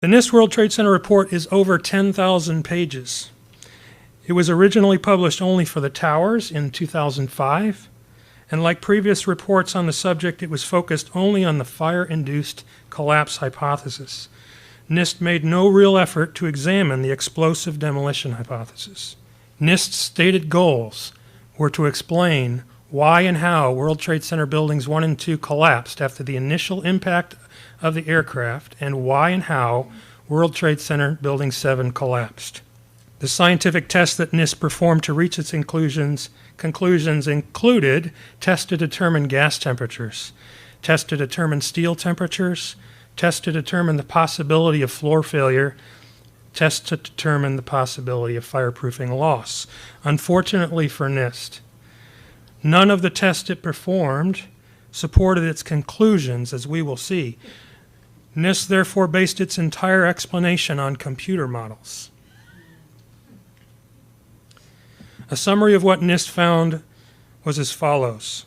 The NIST World Trade Center report is over 10,000 pages. It was originally published only for the towers in 2005, and like previous reports on the subject, it was focused only on the fire-induced collapse hypothesis. NIST made no real effort to examine the explosive demolition hypothesis. NIST's stated goals were to explain why and how World Trade Center buildings 1 and 2 collapsed after the initial impact of the aircraft, and why and how World Trade Center building 7 collapsed. The scientific tests that NIST performed to reach its conclusions included tests to determine gas temperatures, tests to determine steel temperatures, tests to determine the possibility of floor failure, tests to determine the possibility of fireproofing loss. Unfortunately for NIST, none of the tests it performed supported its conclusions, as we will see. NIST therefore based its entire explanation on computer models. A summary of what NIST found was as follows.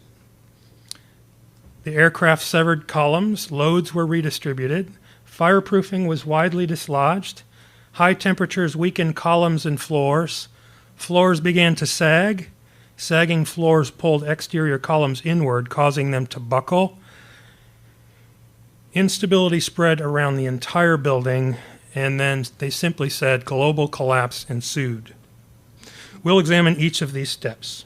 The aircraft severed columns, loads were redistributed, fireproofing was widely dislodged, high temperatures weakened columns and floors, floors began to sag, sagging floors pulled exterior columns inward, causing them to buckle. Instability spread around the entire building, and then they simply said global collapse ensued. We'll examine each of these steps.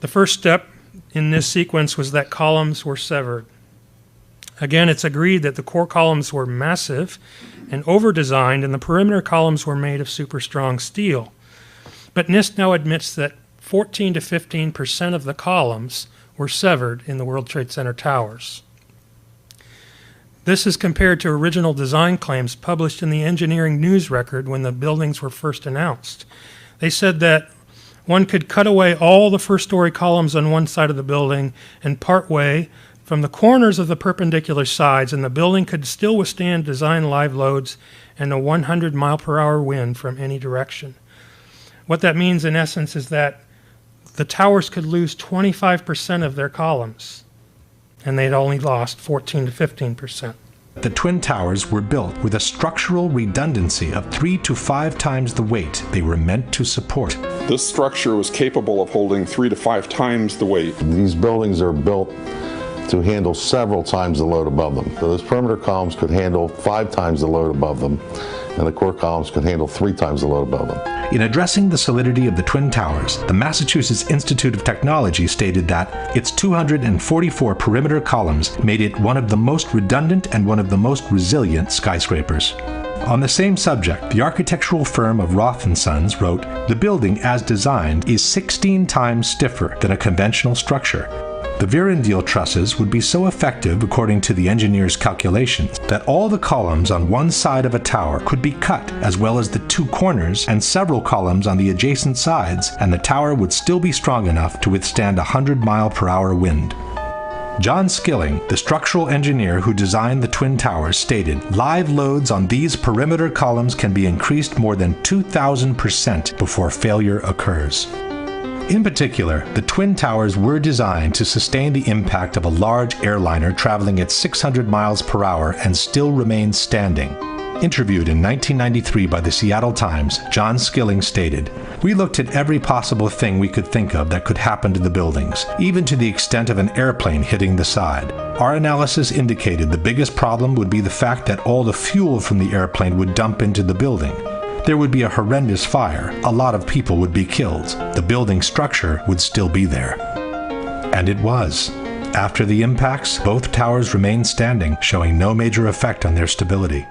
The first step in this sequence was that columns were severed. Again, it's agreed that the core columns were massive and over-designed, and the perimeter columns were made of super strong steel. But NIST now admits that 14 to 15% of the columns were severed in the World Trade Center towers. This is compared to original design claims published in the Engineering News Record when the buildings were first announced. They said that one could cut away all the first-story columns on one side of the building and partway from the corners of the perpendicular sides, and the building could still withstand design live loads and a 100-mile-per-hour wind from any direction. What that means, in essence, is that the towers could lose 25% of their columns, and they'd only lost 14 to 15%. The Twin Towers were built with a structural redundancy of 3 to 5 times the weight they were meant to support. This structure was capable of holding 3 to 5 times the weight. These buildings are built to handle several times the load above them. So those perimeter columns could handle 5 times the load above them, and the core columns could handle 3 times the load above them. In addressing the solidity of the Twin Towers, the Massachusetts Institute of Technology stated that its 244 perimeter columns made it one of the most redundant and one of the most resilient skyscrapers. On the same subject, the architectural firm of Roth & Sons wrote, "The building as designed is 16 times stiffer than a conventional structure. The Virendeel trusses would be so effective, according to the engineer's calculations, that all the columns on one side of a tower could be cut, as well as the 2 corners and several columns on the adjacent sides, and the tower would still be strong enough to withstand a 100-mile-per-hour wind." John Skilling, the structural engineer who designed the Twin Towers, stated, "Live loads on these perimeter columns can be increased more than 2,000% before failure occurs." In particular, the Twin Towers were designed to sustain the impact of a large airliner traveling at 600 miles per hour and still remain standing. Interviewed in 1993 by the Seattle Times, John Skilling stated, "We looked at every possible thing we could think of that could happen to the buildings, even to the extent of an airplane hitting the side. Our analysis indicated the biggest problem would be the fact that all the fuel from the airplane would dump into the building. There would be a horrendous fire, a lot of people would be killed, the building structure would still be there." And it was. After the impacts, both towers remained standing, showing no major effect on their stability.